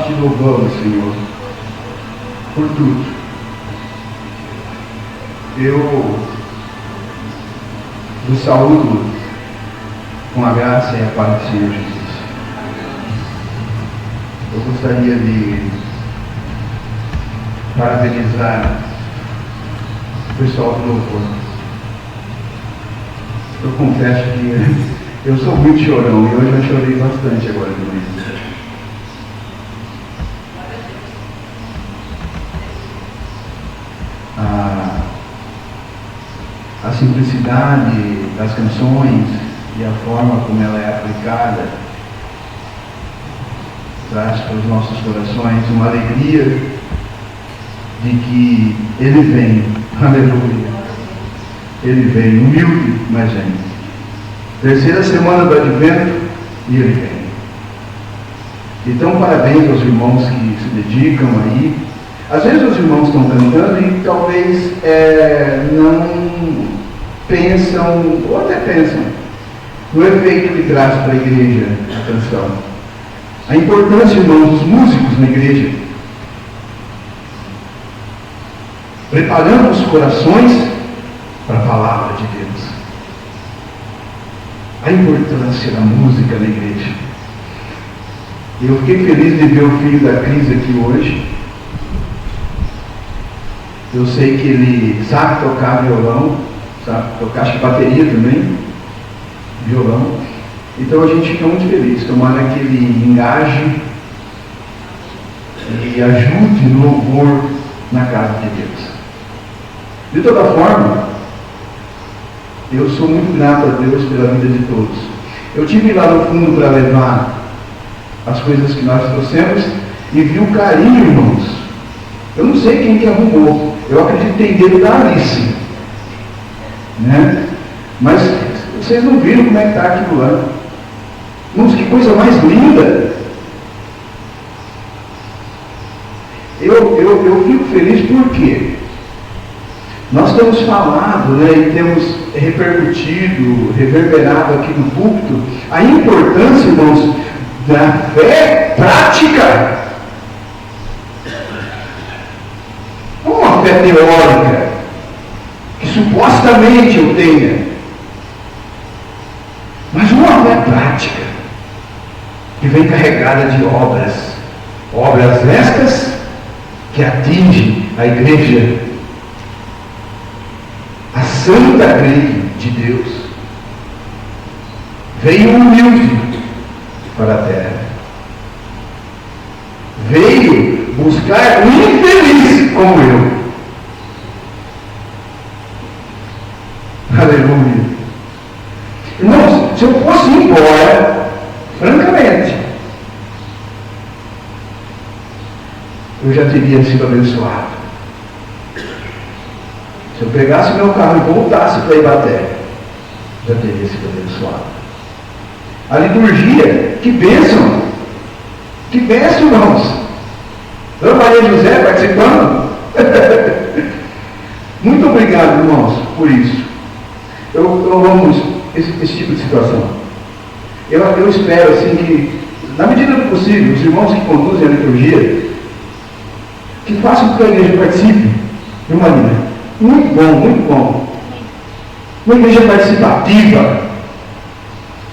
te louvamos, Senhor, por tudo. Eu vos saúdo com a graça e a paz do Senhor Jesus. Eu gostaria de parabenizar o pessoal do louvor. Eu confesso que eu sou muito chorão e hoje eu chorei bastante agora de manhã. A simplicidade das canções e a forma como ela é aplicada traz para os nossos corações uma alegria de que Ele vem, aleluia, Ele vem, humilde, mas vem. Terceira semana do Advento e Ele vem. Então, parabéns aos irmãos que se dedicam aí. Às vezes os irmãos estão cantando e talvez não pensam, ou até pensam, no efeito que traz para a igreja a canção. A importância, irmãos, dos músicos na igreja. Preparando os corações para a palavra de Deus. A importância da música na igreja. Eu fiquei feliz de ver o filho da Cris aqui hoje. Eu sei que ele sabe tocar violão, sabe tocar, acho que bateria também, violão. Então a gente fica muito feliz. Tomara que ele engaje e ajude no louvor na casa de Deus. De toda forma, eu sou muito grato a Deus pela vida de todos. Eu tive lá no fundo para levar as coisas que nós trouxemos e vi o carinho, irmãos. Eu não sei quem que arrumou. Eu acredito que tem dedo da Alice, né? Mas vocês não viram como é que está aquilo lá. Irmãos, que coisa mais linda. Eu fico feliz porque nós temos falado, né, e temos repercutido, reverberado aqui no púlpito a importância, irmãos, da fé prática. Não uma fé teórica que supostamente eu tenha, mas uma fé prática que vem carregada de obras estas que atingem a igreja, a santa grei de Deus. Veio humilde para a terra, veio buscar um infeliz como eu. Aleluia. Irmãos, se eu fosse embora, francamente, eu já teria sido abençoado. Se eu pegasse meu carro e voltasse para Ibaté, já teria sido abençoado. A liturgia, que bênção! Que bênção, irmãos! Dona Maria José participando? Muito obrigado, irmãos, por isso. Eu amo esse tipo de situação. Eu espero, assim, que, na medida do possível, os irmãos que conduzem a liturgia, que façam com que a igreja participe, viu, Marina? Muito bom, muito bom. Uma igreja participativa.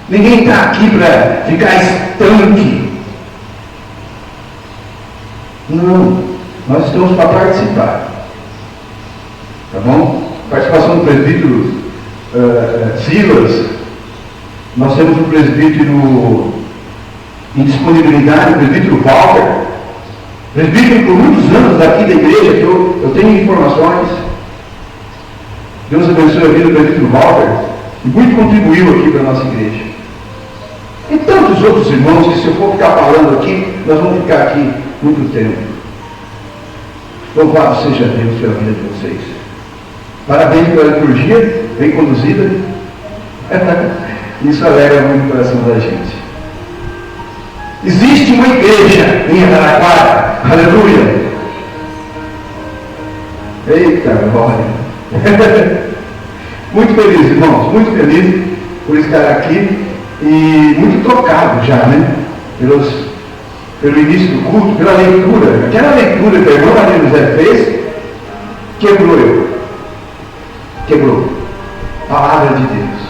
Ninguém está aqui para ficar estanque. Não, nós estamos para participar. Tá bom? Participação do presbítero Silas. Nós temos um presbítero em disponibilidade, o presbítero Walter. Presbítero por muitos anos daqui da igreja, que eu tenho informações. Deus abençoe a vida do presbítero Walter, e muito contribuiu aqui para a nossa igreja. E tantos outros irmãos que, se eu for ficar falando aqui, nós vamos ficar aqui muito tempo. Louvado seja Deus pela vida de vocês. Parabéns pela liturgia, bem conduzida. Isso alegra muito o coração da gente. Existe uma igreja em Araraquara, aleluia. Eita glória. Muito feliz, irmãos, muito feliz por estar aqui e muito tocado já, né? pelo início do culto, pela leitura. Aquela leitura que a irmã Maria José fez, quebrou eu. Quebrou. Palavra de Deus.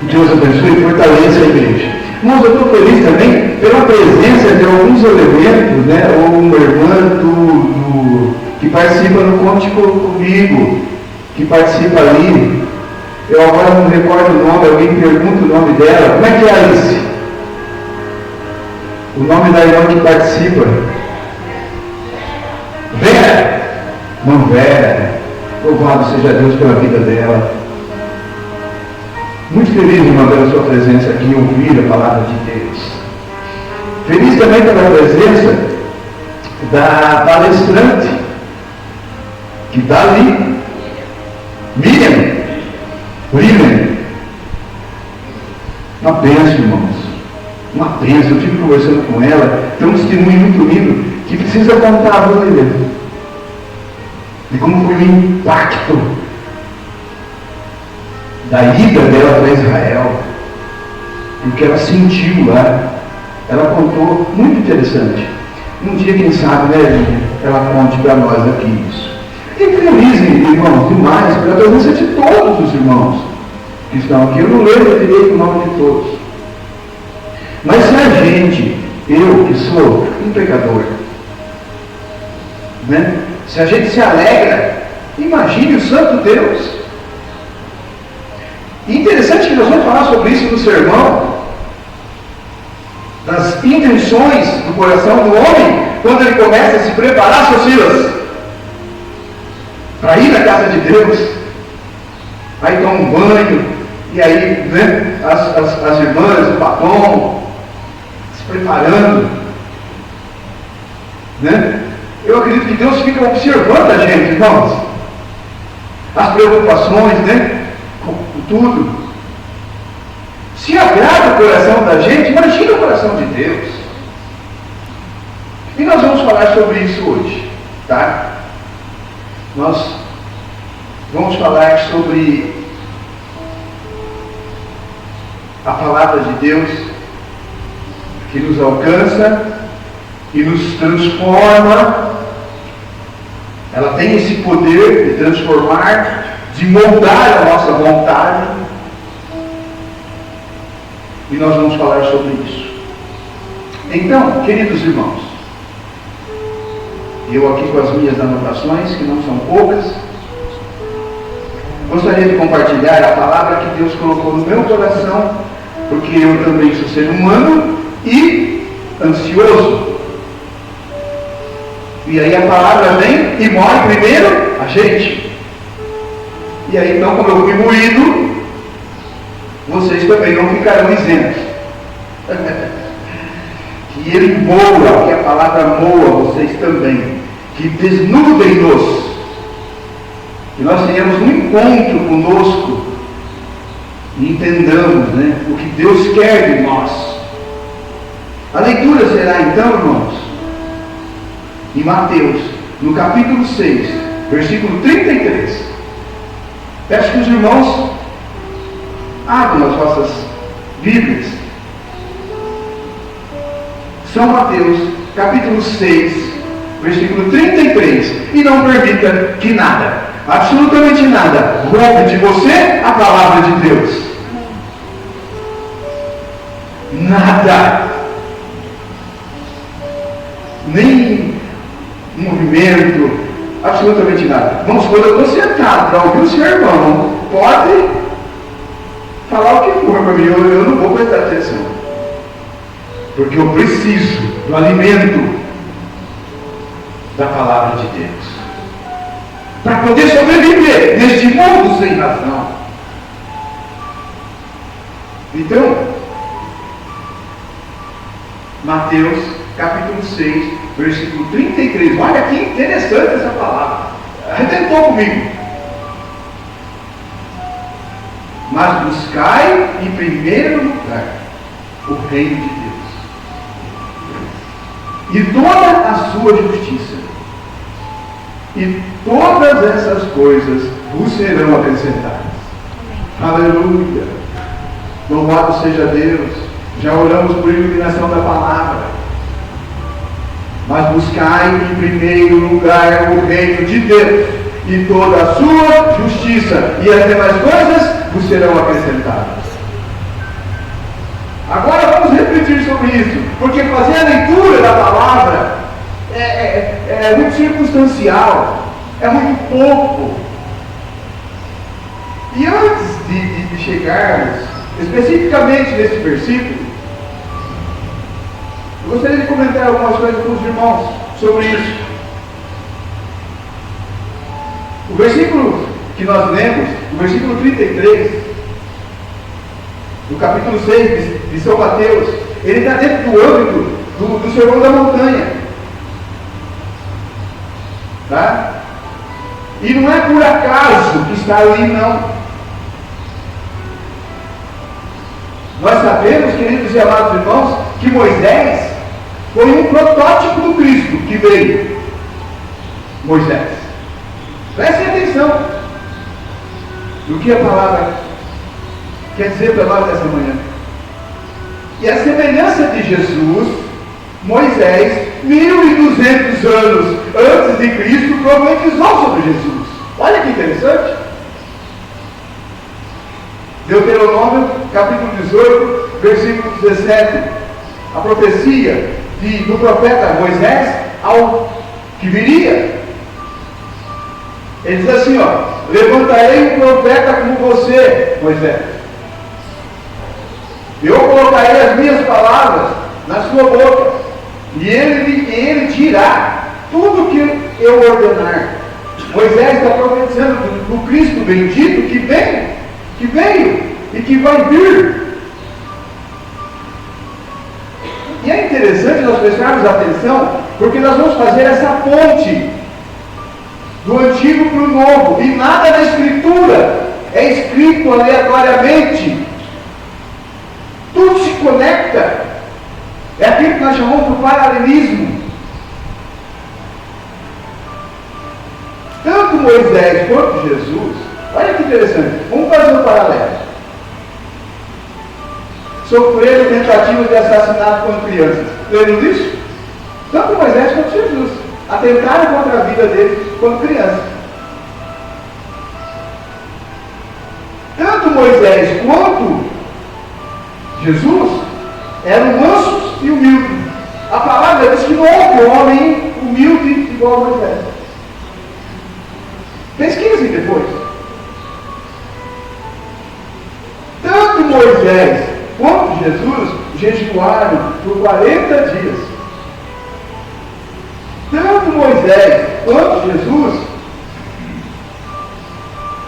Deus abençoe e fortaleça a igreja. Irmãos, eu estou feliz também pela presença de alguns elementos, né? Ou uma irmã que participa no Conte Comigo, que participa ali. Eu agora não recordo o nome, alguém pergunta o nome dela. Como é que é, Alice? O nome da irmã que participa? Vera! Não, Vera. Louvado seja Deus pela vida dela. Muito feliz, irmã, pela sua presença aqui, ouvir a palavra de Deus. Feliz também pela presença da palestrante, que está ali, Miriam. Uma bênção, irmãos. Uma bênção. Eu estive conversando com ela, tem um testemunho muito lindo, que precisa contar a William. De como foi o impacto da ida dela para Israel, o que ela sentiu lá. Ela contou, muito interessante. Um dia, quem sabe, né, Lívia, ela conte para nós aqui isso. E feliz, irmãos, demais, pela presença de todos os irmãos que estão aqui. Eu não lembro direito o nome de todos. Mas se a gente, eu que sou um pecador, né, se a gente se alegra, imagine o Santo Deus. E interessante que nós vamos falar sobre isso no sermão, das intenções do coração do homem, quando ele começa a se preparar, seus filhos, para ir na casa de Deus. Aí toma um banho, e aí, né, as irmãs, o batom, se preparando, né? Eu acredito que Deus fica observando a gente, irmãos, as preocupações, né, com tudo. Se agrada o coração da gente, imagina o coração de Deus. E nós vamos falar sobre isso hoje, tá? Nós vamos falar sobre a palavra de Deus que nos alcança e nos transforma. Ela tem esse poder de transformar, de moldar a nossa vontade. E nós vamos falar sobre isso. Então, queridos irmãos, eu aqui com as minhas anotações, que não são poucas, gostaria de compartilhar a palavra que Deus colocou no meu coração, porque eu também sou ser humano e ansioso. E aí a palavra vem e morre primeiro a gente. E aí então, como eu fui moído, vocês também não ficarão isentos. Que Ele moa, que a palavra moa vocês também. Que desnudem-nos. Que nós tenhamos um encontro conosco e entendamos, né, o que Deus quer de nós. A leitura será então, irmãos, em Mateus, no capítulo 6, versículo 33. Peço que os irmãos abram as vossas Bíblias. São Mateus, capítulo 6, versículo 33. E não permita que nada, absolutamente nada, roube de você a palavra de Deus. Nada. Nem movimento, absolutamente nada. Vamos, quando eu estou sentado para ouvir o seu irmão, pode falar o que for para mim, eu não vou prestar atenção. Porque eu preciso do alimento da palavra de Deus. Para poder sobreviver neste mundo sem razão. Então, Mateus, capítulo 6, versículo 33. Olha que interessante essa palavra. Arrebentou comigo. Mas buscai em primeiro lugar o reino de Deus e toda a sua justiça, e todas essas coisas vos serão acrescentadas. Aleluia! Louvado seja Deus! Já oramos por iluminação da palavra. Mas buscai em primeiro lugar o reino de Deus e toda a sua justiça, e as demais coisas vos serão acrescentadas. Agora vamos refletir sobre isso, porque fazer a leitura da palavra é muito circunstancial, é muito pouco. E antes de chegarmos especificamente nesse versículo, eu gostaria de comentar algumas coisas com os irmãos sobre isso. O versículo que nós lemos, o versículo 33, do capítulo 6 de São Mateus, ele está dentro do âmbito do Sermão da Montanha. Tá? E não é por acaso que está ali, não. Nós sabemos, queridos e amados irmãos, que Moisés foi um protótipo do Cristo que veio. Moisés. Prestem atenção no que a palavra quer dizer para nós nessa manhã. E a semelhança de Jesus, Moisés, 1200 anos antes de Cristo, profetizou sobre Jesus. Olha que interessante. Deuteronômio, capítulo 18, versículo 17. A profecia do profeta Moisés ao que viria. Ele diz assim, levantarei um profeta como você, Moisés. Eu colocarei as minhas palavras na sua boca, e ele dirá tudo que eu ordenar. Moisés está profetizando do Cristo bendito que veio e que vai vir. E é interessante nós prestarmos atenção, porque nós vamos fazer essa ponte do antigo para o novo, e nada na Escritura é escrito aleatoriamente. Tudo se conecta. É aquilo que nós chamamos de paralelismo. Tanto Moisés quanto Jesus, olha que interessante, vamos fazer um paralelo. Sofreram tentativas de assassinato quando crianças. Lembram disso? Tanto Moisés quanto Jesus atentaram contra a vida deles quando crianças. Tanto Moisés quanto Jesus eram mansos e humildes. A palavra diz que não houve homem humilde igual a Moisés. Pesquisem depois. Tanto Moisés quanto Jesus jejuaram por 40 dias. Tanto Moisés quanto Jesus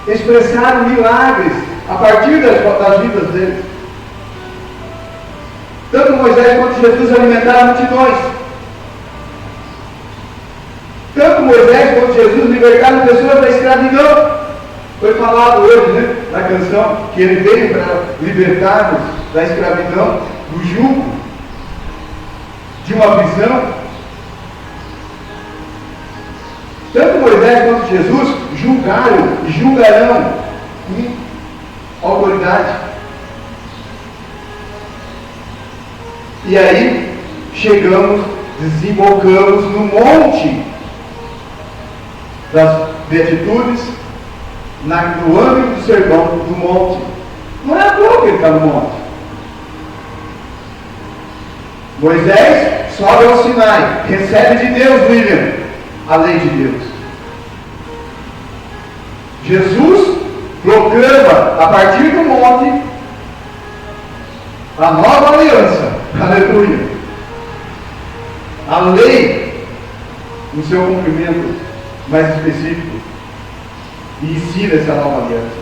expressaram milagres a partir das vidas deles. Tanto Moisés quanto Jesus alimentaram multidões. Tanto Moisés quanto Jesus libertaram pessoas da escravidão. Foi falado hoje, na canção, que ele veio para libertar-nos da escravidão, do jugo, de uma prisão. Tanto Moisés quanto Jesus julgaram e julgarão com autoridade. E aí desembocamos no monte das beatitudes, no âmbito do sermão do monte. Não é à toa que ele está no monte. Moisés sobe ao Sinai, recebe de Deus, William, a lei de Deus. Jesus proclama a partir do monte a nova aliança. Aleluia. A lei, no seu cumprimento mais específico, e ensina essa nova aliança.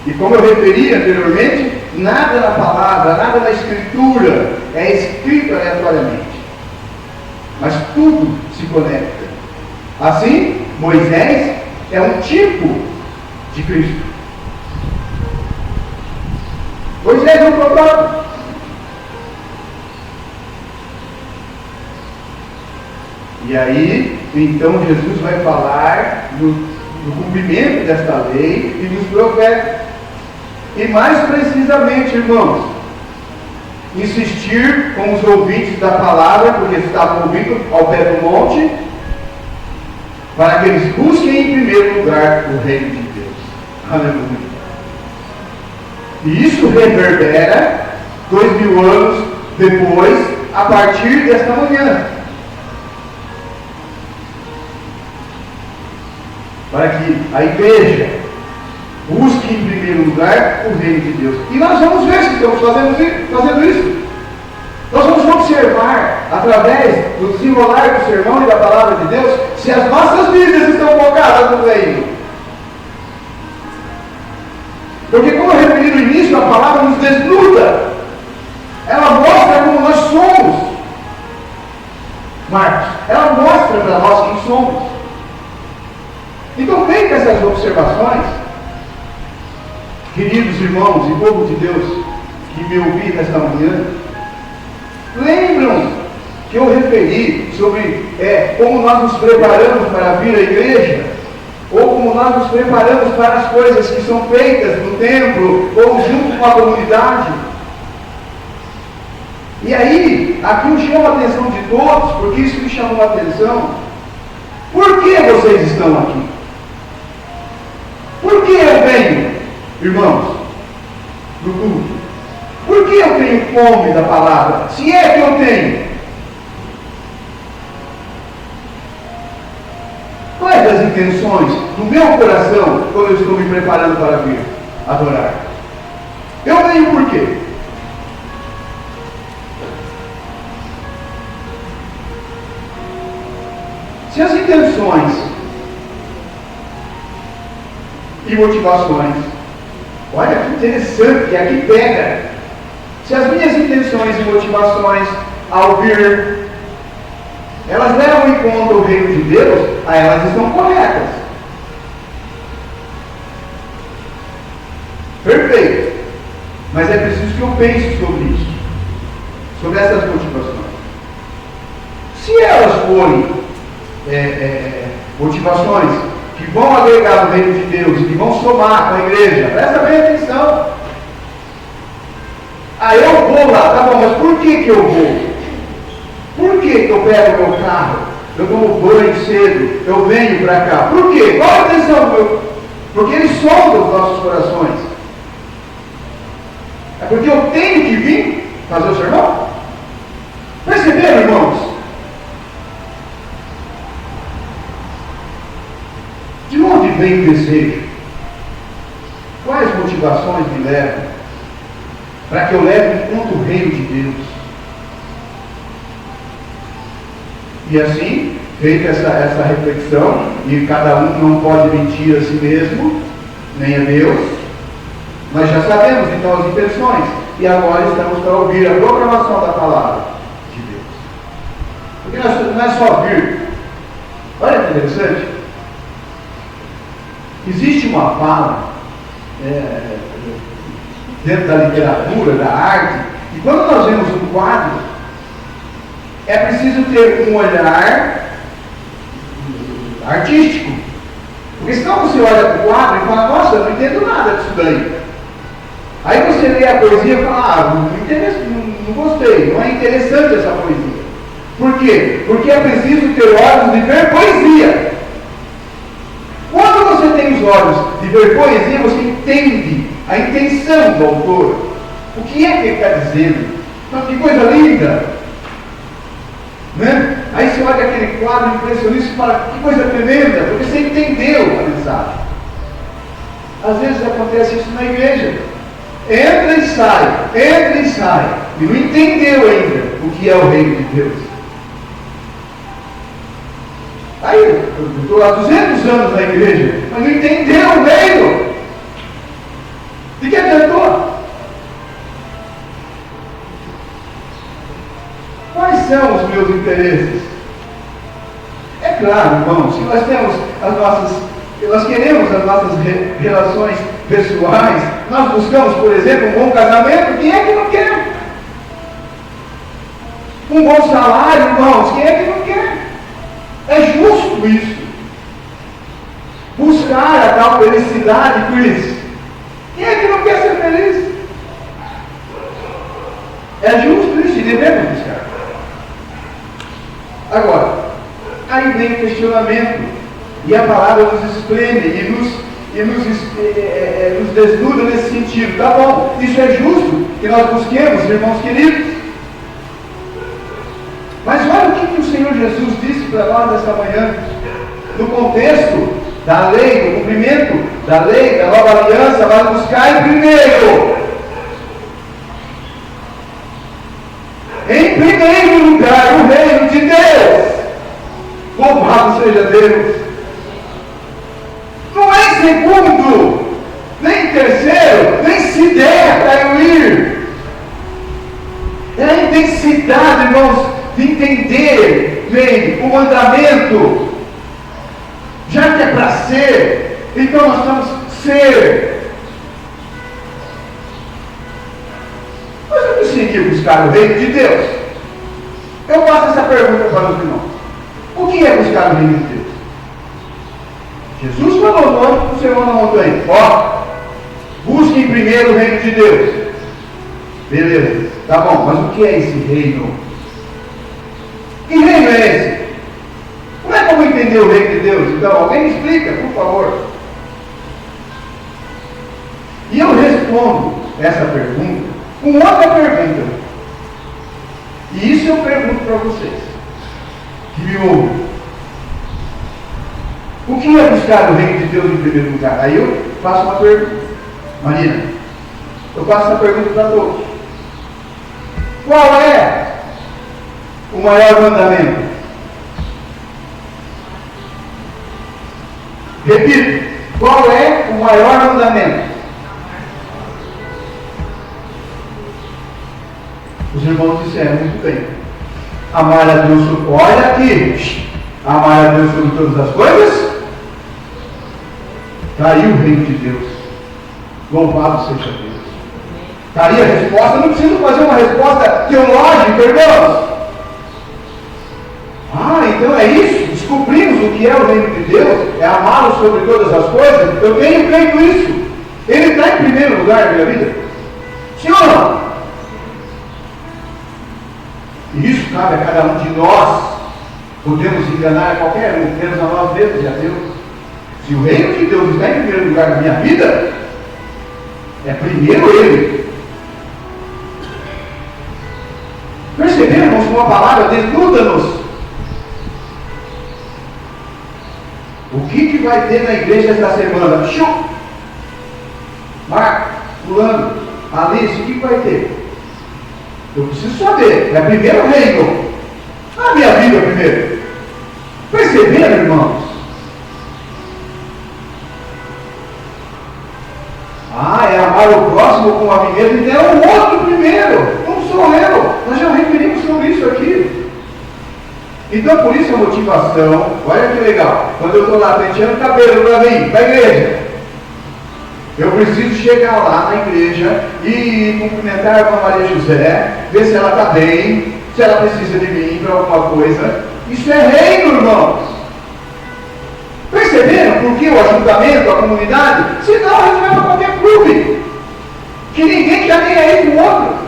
E como eu referi anteriormente, nada na palavra, nada na Escritura é escrito aleatoriamente, mas tudo se conecta. Assim, Moisés é um tipo de Cristo. Moisés é um protótipo. E aí, então Jesus vai falar do cumprimento desta lei e dos profetas. E mais precisamente, irmãos, insistir com os ouvintes da palavra, porque estavam ouvindo ao pé do monte, para que eles busquem em primeiro lugar o reino de Deus. Aleluia. E isso reverbera 2000 anos depois, a partir desta manhã. Para que a igreja busque em primeiro lugar o reino de Deus. E nós vamos ver se estamos fazendo isso. Nós vamos observar, através do desenrolar do sermão e da palavra de Deus, se as nossas vidas estão focadas no reino. Porque, como eu referi no início, a palavra nos desnuda. Ela mostra como nós somos. Marcos, ela mostra para nós quem somos. Então, feita essas observações, queridos irmãos e povo de Deus que me ouvi nesta manhã, lembram que eu referi sobre como nós nos preparamos para vir à igreja, ou como nós nos preparamos para as coisas que são feitas no templo, ou junto com a comunidade. E aí, aqui eu chamo a atenção de todos, porque isso me chamou a atenção. Por que vocês estão aqui? Por que eu venho, irmãos, do culto? Por que eu tenho fome da palavra? Se é que eu tenho. Quais as intenções do meu coração quando eu estou me preparando para vir adorar? Eu venho por quê? Se as intenções e motivações, olha que interessante, aqui pega. Se as minhas intenções e motivações ao vir, elas levam em conta o reino de Deus, aí elas estão corretas. Perfeito. Mas é preciso que eu pense sobre isso, sobre essas motivações. Se elas forem motivações que vão agregar no reino de Deus e que vão somar com a igreja, presta bem atenção. Aí eu vou lá, tá bom, mas por que eu vou? Por que eu pego meu carro, eu tomo banho cedo, eu venho para cá? Por quê? Qual a atenção meu? Porque ele sonda os nossos corações. É porque eu tenho que vir fazer o sermão? Perceberam, irmãos? De onde vem o desejo? Quais motivações me levam para que eu leve em conta o reino de Deus? E assim, feita essa reflexão, e cada um não pode mentir a si mesmo, nem a Deus, nós já sabemos então as intenções, e agora estamos para ouvir a proclamação da palavra de Deus. Porque não é só vir. Olha que interessante. Existe uma fala dentro da literatura, da arte, e quando nós vemos um quadro, é preciso ter um olhar artístico. Porque senão você olha para o quadro e fala, nossa, eu não entendo nada disso daí. Aí você lê a poesia e fala, não gostei, não é interessante essa poesia. Por quê? Porque é preciso ter olhos de ver poesia. Quando você tem os olhos de ver poesia, você entende a intenção do autor. O que é que ele está dizendo? Mas que coisa linda! Né? Aí você olha aquele quadro impressionista e fala, que coisa tremenda, porque você entendeu a mensagem. Às vezes acontece isso na igreja. Entra e sai, e não entendeu ainda o que é o reino de Deus. Aí, eu estou há 200 anos na igreja, mas não entendeu o reino. De que adiantou? Quais são os meus interesses? É claro, irmãos, se nós temos nós queremos as nossas relações pessoais, nós buscamos, por exemplo, um bom casamento, quem é que não quer? Um bom salário, irmãos, quem é que não quer? É justo isso. Buscar a tal felicidade, Cris. Quem é que não quer ser feliz? É justo isso e devemos buscar. Agora, aí vem o questionamento, e a palavra nos espreme e nos desnuda nesse sentido. Tá bom, isso é justo que nós busquemos, irmãos queridos. Mas olha o que o Senhor Jesus disse para nós esta manhã, no contexto da lei, no cumprimento da lei, da nova aliança, mas buscar primeiro. Em primeiro lugar, o reino de Deus. Louvado seja Deus. Não é em segundo, nem em terceiro, nem se der para eu ir. É a intensidade, irmãos, de entender bem o mandamento. Já que é para ser, então nós vamos ser. Mas o que seria buscar o reino de Deus? Eu faço essa pergunta para os irmãos. O que é buscar o reino de Deus? Jesus falou no Sermão da Montanha: ó, busquem primeiro o reino de Deus. Beleza, tá bom, mas o que é esse reino? Que reino é esse? Como é que eu vou entender o reino de Deus? Então, alguém me explica, por favor. E eu respondo essa pergunta com outra pergunta. E isso eu pergunto para vocês, que me ouvem. O que é buscar o reino de Deus em primeiro lugar? Aí eu faço uma pergunta. Marina, eu faço essa pergunta para todos. Qual é o maior mandamento? Repito, qual é o maior mandamento? Os irmãos disseram muito bem. Amar a Deus, olha aqui, amar a Deus sobre todas as coisas. Está aí o reino de Deus. Louvado seja Deus. Está aí a resposta. Não preciso fazer uma resposta teológica, irmãos. Ah, então é isso? Descobrimos o que é o reino de Deus, é amá-lo sobre todas as coisas. Eu tenho feito isso. Ele está em primeiro lugar na minha vida. Sim ou não? E isso cabe a cada um de nós. Podemos enganar a qualquer um, menos a nós mesmos e a Deus. Se o reino de Deus está em primeiro lugar na minha vida, é primeiro Ele. Percebemos como a palavra desnuda-nos. O que vai ter na igreja esta semana? Marco, fulano, Alice, o que vai ter? Eu preciso saber. É primeiro o reino. A minha vida primeiro. Perceberam, irmãos? Ah, é amar o próximo como a mim mesmo. Então é o outro primeiro. Não sou eu. Nós já referimos sobre isso aqui. Então, por isso a motivação, olha que legal, quando eu estou lá penteando o cabelo para mim, para a igreja, eu preciso chegar lá na igreja e cumprimentar a irmã Maria José, ver se ela está bem, se ela precisa de mim para alguma coisa. Isso é reino, irmãos. Perceberam por que o ajuntamento, a comunidade? Senão a gente vai para qualquer clube, que ninguém já nem aí com o outro.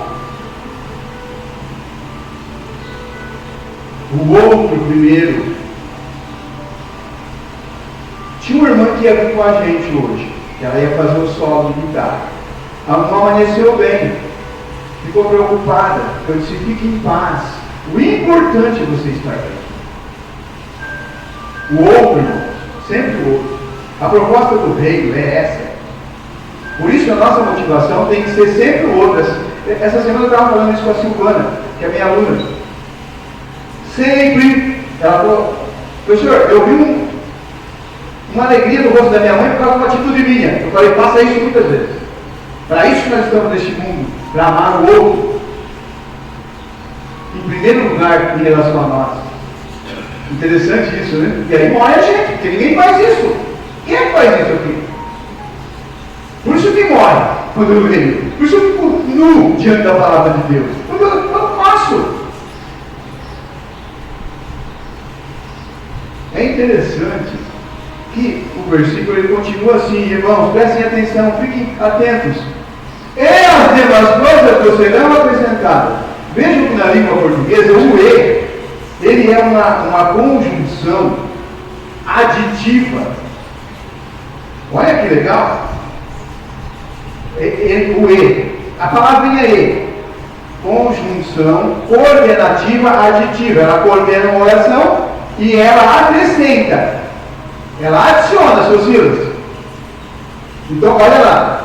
O outro primeiro. Tinha uma irmã que ia vir com a gente hoje, que ela ia fazer o solo de guitarra. A irmã amanheceu bem, ficou preocupada. Eu disse: fique em paz. O importante é você estar bem. O outro, irmão, sempre o outro. A proposta do reino é essa. Por isso a nossa motivação tem que ser sempre o outro. Essa semana eu estava falando isso com a Silvana, que é minha aluna. Sempre, ela falou: professor, eu vi uma alegria no rosto da minha mãe por causa de uma atitude minha. Eu falei: faça isso muitas vezes. Para isso que nós estamos neste mundo, para amar o outro. Em primeiro lugar, em relação a nós. Interessante isso, né? E aí morre a gente, porque ninguém faz isso. Quem é que faz isso aqui? Por isso que morre quando eu leio. Por isso eu fico nu diante da palavra de Deus. Quando eu faço. É interessante que o versículo ele continua assim: irmãos, prestem atenção, fiquem atentos. E as demais coisas que serão acrescentadas. Vejam que na língua portuguesa, o e, ele é uma conjunção aditiva. Olha que legal. O e, a palavrinha e, conjunção coordenativa aditiva. Ela coordena uma oração e ela acrescenta. Ela adiciona, seus filhos. Então, olha lá.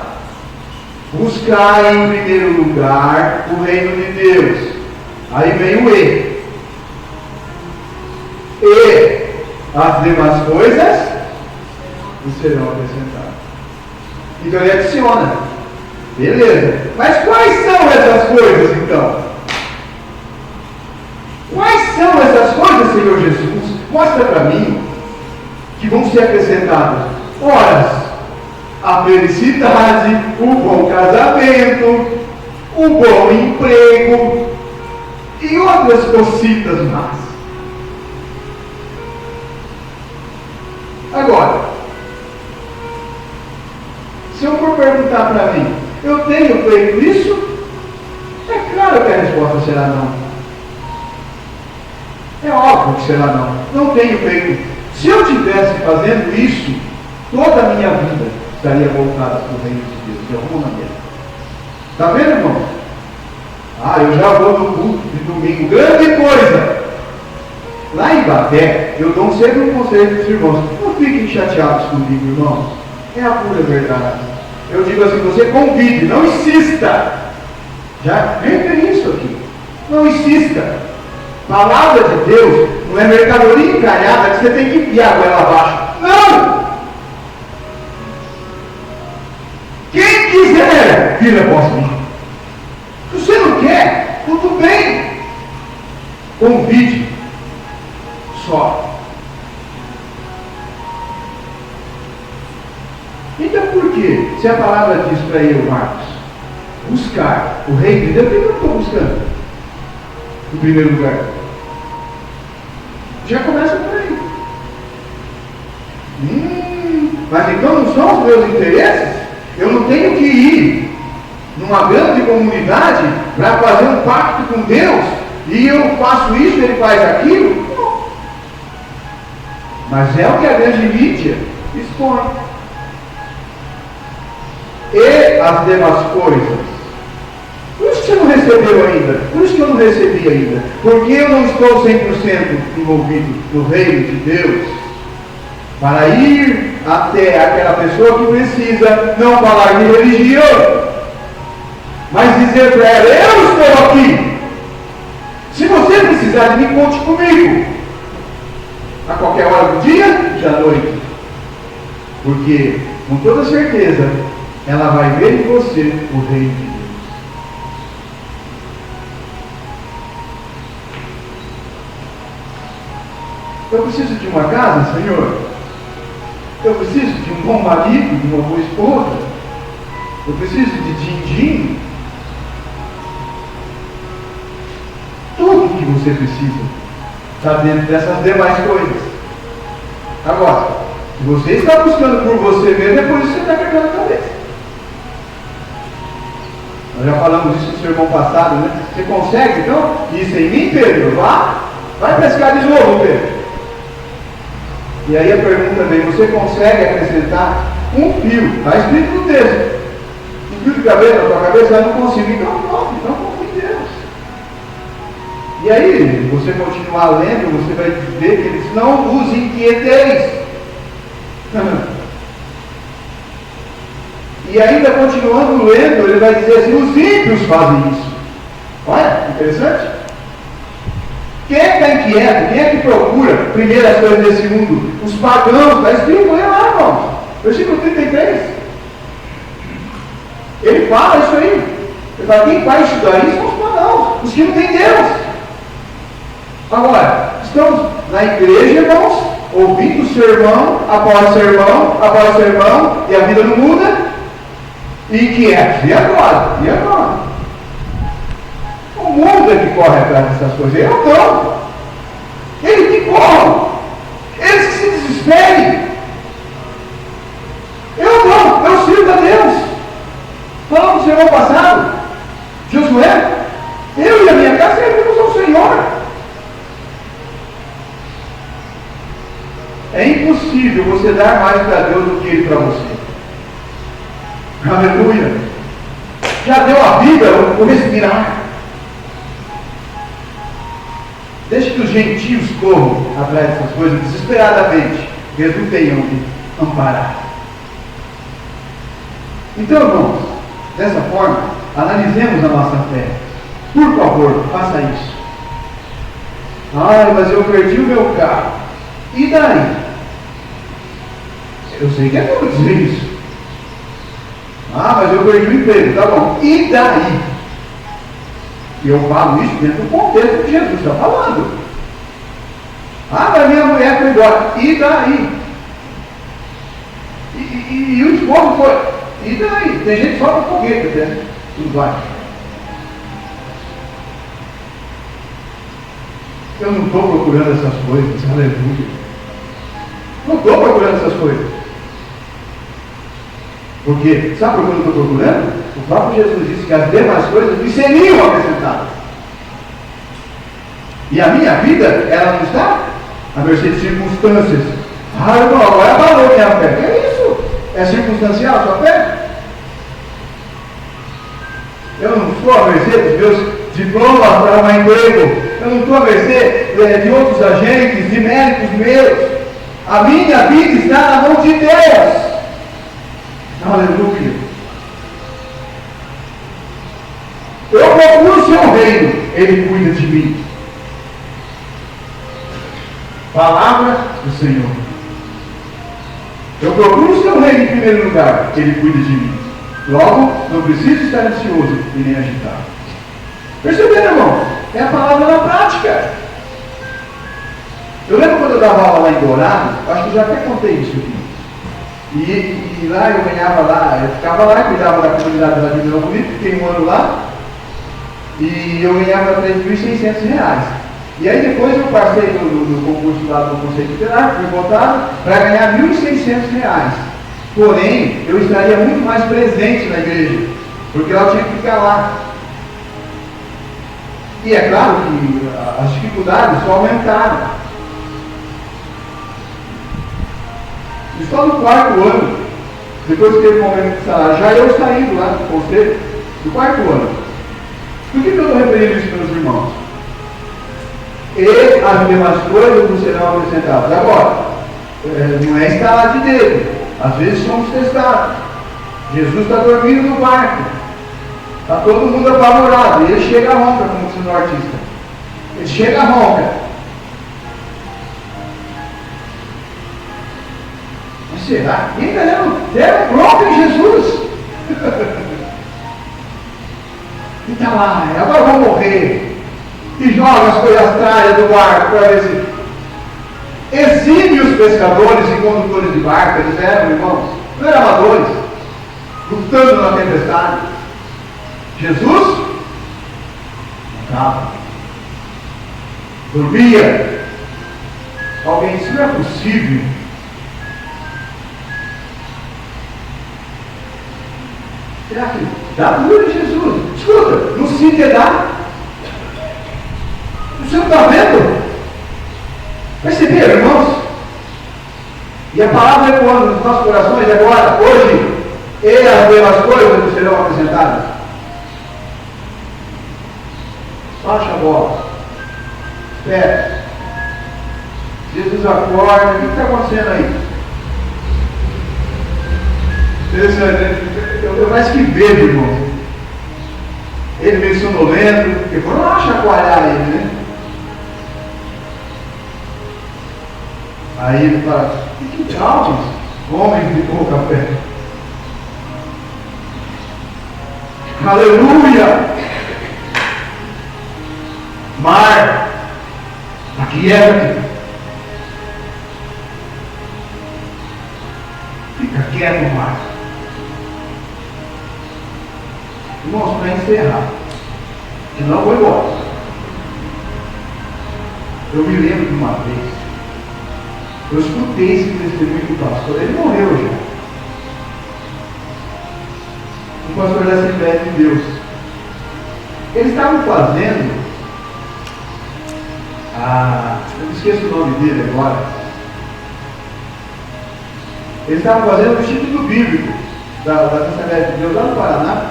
Buscar em primeiro lugar o reino de Deus. Aí vem o e. E as demais coisas serão acrescentadas. Então ele adiciona. Beleza. Mas quais são essas coisas então? Quais são essas coisas, Senhor Jesus? Mostra para mim que vão ser acrescentadas. Ora, a felicidade, o bom casamento, o bom emprego e outras cositas mais. Agora, se eu for perguntar para mim, eu tenho feito isso? É claro que a resposta será não. É óbvio que será não. Não tenho feito. Se eu estivesse fazendo isso, toda a minha vida estaria voltada para o reino de Deus, de alguma maneira. Está vendo, irmão? Eu já vou no culto de domingo. Grande coisa! Lá em Baté, eu dou sempre um conselho para os irmãos. Não fiquem chateados comigo, irmãos. É a pura verdade. Eu digo assim, você convide, não insista. Já entra isso aqui. Não insista. Palavra de Deus não é mercadoria encalhada que você tem que enfiar a goela abaixo. Não! Quem quiser, vira após mim. Se você não quer, tudo bem. Convide. Só. Então por quê? Se a palavra diz para eu, Marcos, buscar o reino de Deus, por que eu estou buscando? Em primeiro lugar. Já começa por aí. Mas então não são os meus interesses? Eu não tenho que ir numa grande comunidade para fazer um pacto com Deus e eu faço isso, ele faz aquilo? Não. Mas é o que a grande mídia expõe. E as demais coisas. Por isso que você não recebeu ainda. Por isso que eu não recebi ainda. Porque eu não estou 100% envolvido no reino de Deus. Para ir até aquela pessoa que precisa não falar de religião, mas dizer para ela, eu estou aqui. Se você precisar de mim, conte comigo. A qualquer hora do dia e da noite. Porque, com toda certeza, ela vai ver em você o reino de Deus. Eu preciso de uma casa, Senhor. Eu preciso de um bom marido, de uma boa esposa. Eu preciso de din-din. Tudo que você precisa está dentro dessas demais coisas. Agora, se você está buscando por você mesmo, é por isso que você está quebrando a cabeça. Nós já falamos isso no sermão passado, né? Você consegue, então? Isso em mim, Pedro? Vai pescar de novo, Pedro. E aí a pergunta vem, você consegue acrescentar um fio? Está escrito no texto. Um fio de cabelo na tua cabeça, eu não consigo. Então pronto, então confia em Deus. E aí, você continuar lendo, você vai ver que ele diz, não vos inquieteis. E ainda continuando lendo, ele vai dizer assim, os ímpios fazem isso. Olha, interessante. Quem é que está inquieto? Quem é que procura primeiro as coisas desse mundo? Os pagãos, está escrito lá, irmão. Versículo 33. Ele fala isso aí. Ele fala, quem vai estudar isso são os pagãos, os que não têm Deus. Agora, estamos na igreja, irmãos, ouvindo sermão, após sermão, após sermão, e a vida não muda. E inquietos. E agora? E agora? O mundo é que corre atrás dessas coisas. Eu não. Eles que corram. Eles que se desesperem. Eu não. Eu sirvo a Deus. Falamos no sermão passado. Josué, eu e a minha casa É impossível você dar mais para Deus do que Ele para você. Aleluia! Já deu a vida, o respirar. Deixe que os gentios corram atrás dessas coisas desesperadamente. Eles não têm onde amparar. Então, irmãos, dessa forma, analisemos a nossa fé. Por favor, faça isso. Ai, mas eu perdi o meu carro. E daí? Eu sei que é bom dizer isso. Ah, mas eu perdi o emprego. Tá bom. E daí? E eu falo isso dentro do contexto que Jesus está falando. Ah, mas minha mulher foi embora. E daí? E o esposo foi. E daí? Tem gente só com foguete até. Tudo vai. Eu não estou procurando essas coisas. Aleluia. Não estou procurando essas coisas. Porque, sabe por que eu não estou procurando? O próprio Jesus disse que as demais coisas me seriam acrescentadas. E a minha vida, ela não está à mercê de circunstâncias. Ah, irmão, agora abalou minha fé. Que é isso? É circunstancial a sua fé? Eu não estou à mercê dos meus diplomas para arrumar emprego. Eu não estou à mercê de outros agentes, de médicos meus. A minha vida está na mão de Deus. Aleluia. Eu procuro o seu reino, Ele cuida de mim. Palavra do Senhor. Eu procuro o seu reino em primeiro lugar, Ele cuida de mim. Logo, não preciso estar ansioso e nem agitado. Perceberam, irmão? É a palavra na prática. Eu lembro quando eu dava aula lá em Dourado, acho que eu já até contei isso aqui. E lá eu ganhava lá, eu ficava lá, cuidava da comunidade lá de Vila Bonita, fiquei um ano lá, e eu ganhava R$3.600. E aí depois eu passei no concurso lá do Conselho Tutelar, fui votado para ganhar R$1.600. Porém, eu estaria muito mais presente na igreja, porque eu tinha que ficar lá. E é claro que as dificuldades só aumentaram. E só no quarto ano, depois que teve um aumento de salário, já eu saindo lá do conselho, do quarto ano. Por que eu estou referindo isso, meus irmãos? E as demais coisas não serão acrescentadas. Agora, não é estalar de dedo. Às vezes somos testados. Jesus está dormindo no barco. Está todo mundo apavorado. E ele chega a ronca, como diz o artista. Ele chega a ronca. Será? E ainda deram bronca em Jesus. E está lá, agora eu vou morrer. E joga as coisas tralhas do barco para ver se. Exímios pescadores e condutores de barco, eles eram, irmãos, não eram amadores, lutando na tempestade. Jesus não estava. Dormia. Alguém disse, não é possível. Será que dá duro em Jesus? Escuta, no Cíter dá. Você não está vendo? Perceberam, irmãos? E a palavra ecoando nos nossos corações agora, hoje, e as mesmas coisas que serão apresentadas. Baixa a bola. Espera. Jesus acorda. O que está acontecendo aí? Eu mais que vejo, irmão. Ele meio sonolento, porque foram lá chacoalhar ele, né? Aí ele fala, que calma, homem de pouca fé. Aleluia! Mar, aquieta-te. Fica quieto, mar. Irmãos, para encerrar, senão eu vou embora. Eu me lembro de uma vez, eu escutei esse testemunho do pastor, ele morreu já. O pastor da Assembleia de Deus. Eles estavam fazendo, eu esqueço o nome dele agora, Eles estavam fazendo o Instituto Bíblico da Assembleia de Deus lá no Paraná.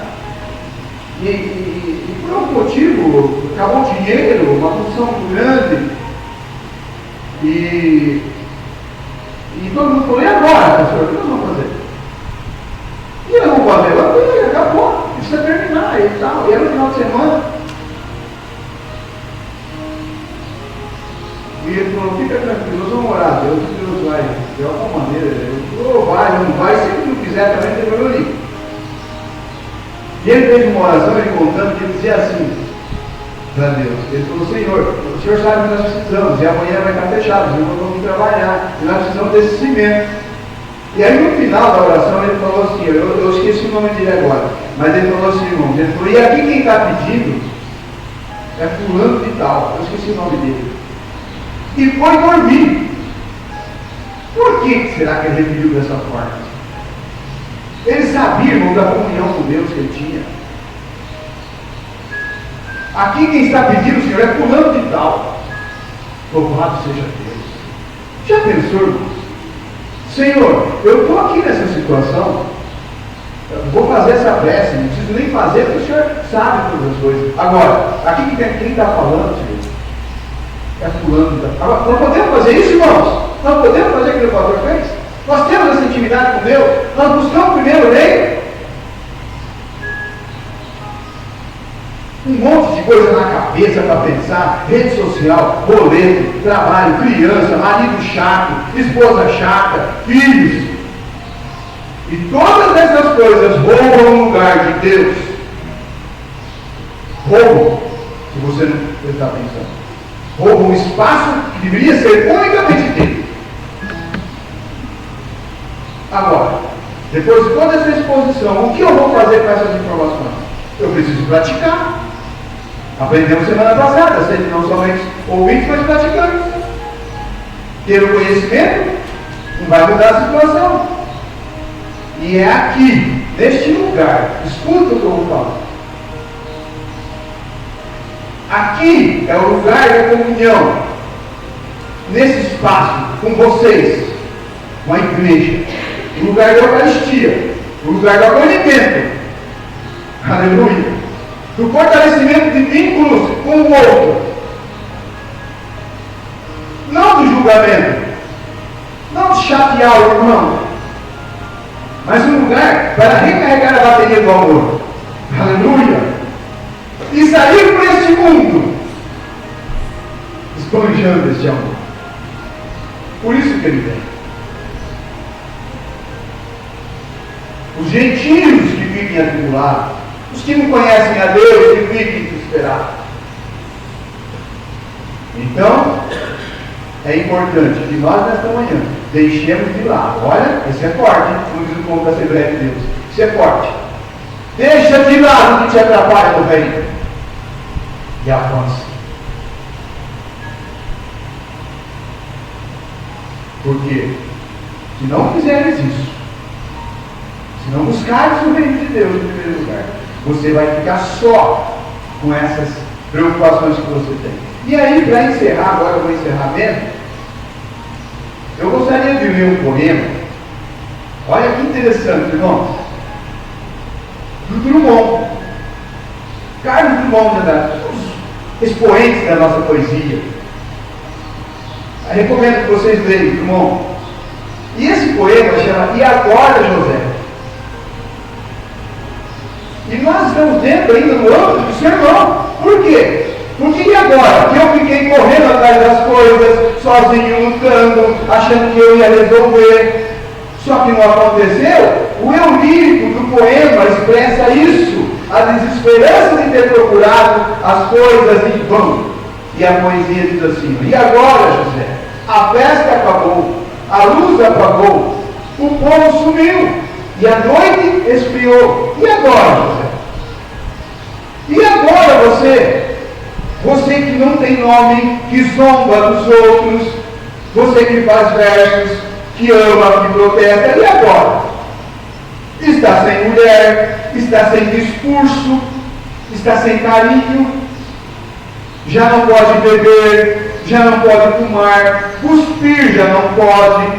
E por algum motivo, acabou o dinheiro, uma função muito grande. E todo mundo falou: e agora, pastor? O que nós vamos fazer? E nós vamos fazer? Ok, acabou, precisa terminar e tal. E era no final de semana. E ele falou: fica tranquilo, nós vamos orar, Deus vai, de alguma maneira. Vai, não vai, se ele não quiser também, tem problema nenhum. E ele fez uma oração, ele contando, que ele dizia assim para Deus: ele falou: Senhor, o Senhor sabe que nós precisamos, e amanhã vai estar fechado, nós vamos vir trabalhar, e nós precisamos desse cimento. E aí no final da oração ele falou assim, eu esqueci o nome dele agora, mas ele falou assim, irmãos, ele falou: e aqui quem está pedindo é fulano de tal, eu esqueci o nome dele. E foi dormir. Por que será que ele pediu dessa forma? Ele sabia, irmão, da comunhão com Deus que ele tinha. Aqui quem está pedindo, Senhor, é fulano de tal. Louvado seja Deus. Já pensou, irmão? Senhor, eu estou aqui nessa situação, eu vou fazer essa prece, não preciso nem fazer, porque o Senhor sabe todas as coisas. Agora, aqui quem está falando, Senhor, é fulano de tal. Agora, nós podemos fazer isso, irmãos? Nós podemos fazer aquilo que o pastor fez? Nós temos essa intimidade com Deus? Nós buscamos primeiro o reino? Um monte de coisa na cabeça para pensar, rede social, boleto, trabalho, criança, marido chato, esposa chata, filhos. E todas essas coisas roubam o lugar de Deus. Roubam, se você não prestar atenção. Roubam um espaço que deveria ser unicamente dele. Agora, depois de toda essa exposição, o que eu vou fazer com essas informações? Eu preciso praticar. Aprendemos semana passada, não somente ouvintes, mas praticantes. Ter o conhecimento não vai mudar a situação. E é aqui, neste lugar, escuta o que eu vou falar. Aqui é o lugar da comunhão. Nesse espaço, com vocês, com a igreja. O lugar da Eucaristia. O lugar do acolhimento. Aleluia. Do fortalecimento de vínculos com o outro. Não do julgamento. Não de chatear o irmão. Mas um lugar para recarregar a bateria do amor. Aleluia. E sair por este mundo esbanjando este amor. Por isso que ele vem. Os gentios que vivem atribulados, os que não conhecem a Deus, que vivem desesperados. Então, é importante que nós nesta manhã deixemos de lado. Olha, isso é forte, como diz o povo da Assembleia de Deus. Isso é forte. Deixa de lado o que te atrapalha no reino. E avança. Porque, se não fizeres isso, se não buscares o reino de Deus em primeiro lugar, você vai ficar só com essas preocupações que você tem. E aí, para encerrar, agora eu vou encerrar mesmo, eu gostaria de ler um poema. Olha que interessante, irmãos. Do Drummond. Carlos Drummond, um dos expoentes da nossa poesia. Eu recomendo que vocês leiam Drummond. E esse poema chama E Agora, José? E nós estamos dentro ainda do âmbito do sermão. Por quê? Porque e agora? Que eu fiquei correndo atrás das coisas, sozinho, lutando, achando que eu ia resolver. Só que não aconteceu. O eu lírico do poema expressa isso. A desesperança de ter procurado as coisas em vão. E a poesia diz assim: e agora, José? A festa acabou, a luz apagou, o povo sumiu, e a noite esfriou. E agora, José? E agora você? Você que não tem nome, que zomba dos outros, você que faz versos, que ama, que protesta, e agora? Está sem mulher, está sem discurso, está sem carinho, já não pode beber, já não pode fumar, cuspir já não pode,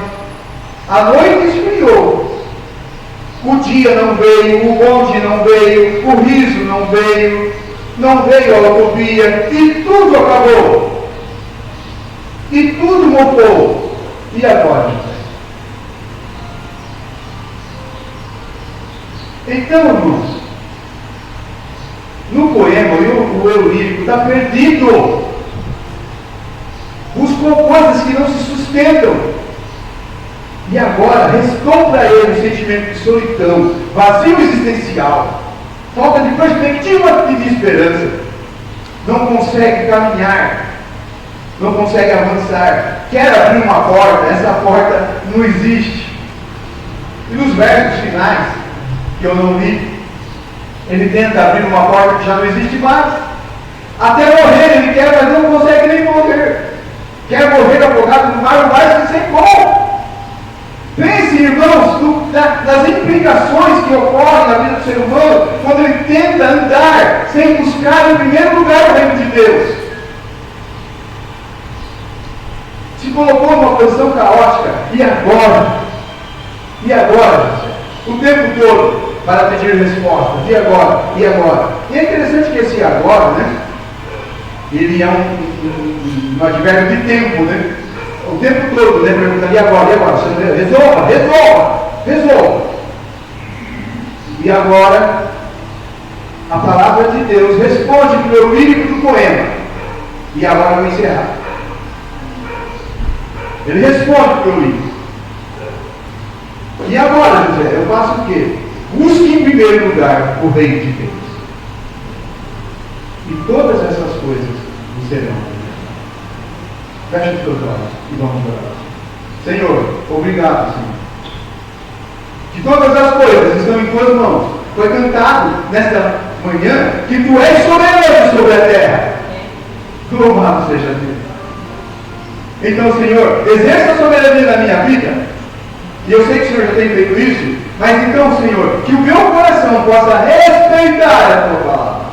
A noite esfriou. O dia não veio, o bonde não veio, o riso não veio a utopia, e tudo acabou. E tudo mudou. E agora? Então, irmãos, no poema, o eu lírico está perdido. Buscou coisas que não se sustentam. E agora restou para ele o sentimento de solidão, vazio existencial, falta de perspectiva e de esperança. Não consegue caminhar, não consegue avançar. Quer abrir uma porta, essa porta não existe. E nos versos finais, que eu não li, ele tenta abrir uma porta que já não existe mais. Até morrer ele quer, mas não consegue nem morrer. Quer morrer afogado no mar, mas sem como. Pense, irmãos, nas implicações que ocorrem na vida do ser humano quando ele tenta andar sem buscar em primeiro lugar o reino de Deus. Se colocou numa posição caótica. E agora? E agora? O tempo todo para pedir respostas. E agora? E agora? E é interessante que esse agora, né? Ele é um advérbio de tempo, né? O tempo todo, né? Perguntando, e agora? E agora? Resolva! E agora, a palavra de Deus responde para o meu lírico do poema. E agora eu vou encerrar. Ele responde para o meu lírico. E agora, José, eu faço o quê? Busque em primeiro lugar o reino de Deus. E todas essas coisas vos serão. Feche os teus olhos e vamos orar. Senhor, obrigado, Senhor. Que todas as coisas estão em tuas mãos. Foi cantado nesta manhã que tu és soberano sobre a terra. Louvado seja Deus. Então, Senhor, exerça a soberania na minha vida. E eu sei que o Senhor já tem feito isso. Mas então, Senhor, que o meu coração possa respeitar a tua palavra.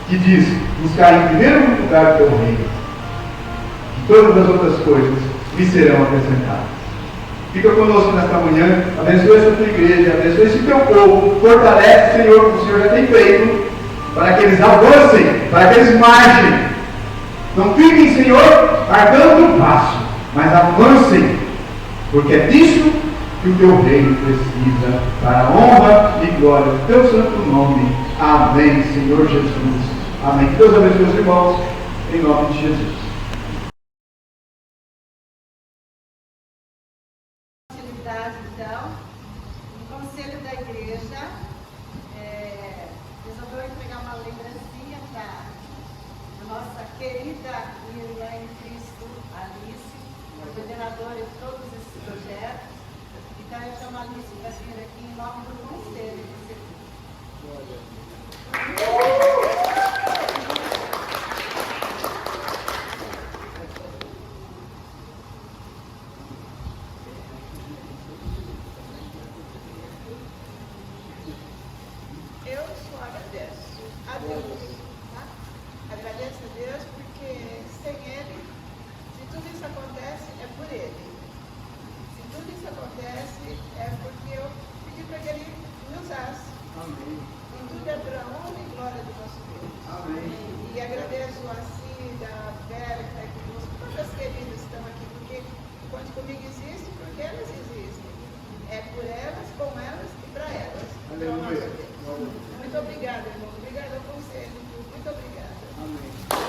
Que diz, buscar em primeiro lugar o teu reino. Todas as outras coisas lhe serão acrescentadas. Fica conosco nesta manhã, abençoe essa tua igreja, abençoe esse teu povo, fortalece, Senhor, o que o Senhor já tem feito, para que eles avancem, para que eles marchem. Não fiquem, Senhor, marcando o passo, mas avancem, porque é disso que o teu reino precisa, para a honra e glória do teu santo nome. Amém, Senhor Jesus. Amém. Que Deus abençoe os irmãos, em nome de Jesus. Então, o conselho da igreja resolveu entregar uma lembrancinha para a nossa querida irmã em Cristo, Alice, coordenadora de todos esses projetos. Então, eu chamo a Alice para vir aqui em nome do conselho de serviço. Agradeço a Deus porque sem Ele, se tudo isso acontece, é por Ele. Se tudo isso acontece, é porque eu pedi para que Ele me usasse. Amém. E tudo é para a honra e glória do nosso Deus. Amém. E agradeço a Cida, a Vera, que está aqui conosco, todas as queridas que estão aqui, porque Conte Comigo existe porque elas existem. É por elas, com elas e para elas. Então, nosso Deus. Muito obrigada, irmão. Obrigada ao conselho. Muito obrigada. Amém.